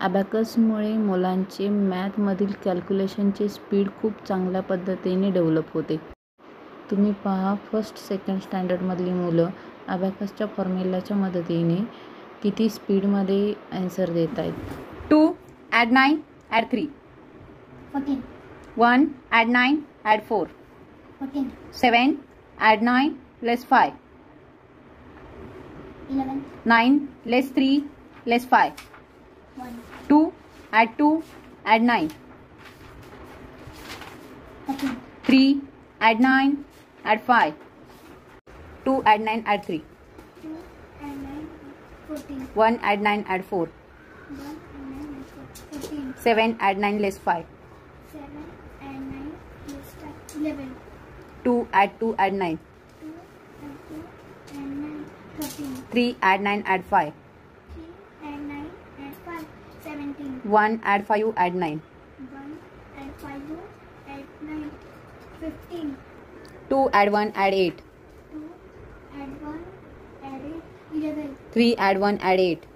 ॲबॅकसमुळे मुलांचे मॅथमधील कॅल्क्युलेशनचे स्पीड खूप चांगल्या पद्धतीने डेव्हलप होते. तुम्ही पहा, फर्स्ट सेकंड स्टँडर्डमधली मुलं ॲबॅकसच्या फॉर्म्युलाच्या मदतीने किती स्पीडमध्ये ॲन्सर देत आहेत. 2 add 9 add 3 14 1 add 9 add 4 14 7 add 9 less 5 11 9 less 3 less 5 1 2 add 2 add 9 13 3 add 9 add 5 2 add 9 add 3 2 and 9 14 1 add 9 add 4 1 and 9 and 14 7 add 9 less 5 7 and 9 plus 11 2 add 2 add 9 2 and 2 and 9 13 3 add 9 add 5 3 and 9 and 5 17 1 add 5 add 9 1 and 5 and 9 15 2 add 1 add 8 2 and 1 add 8 11 3 add 1 add 8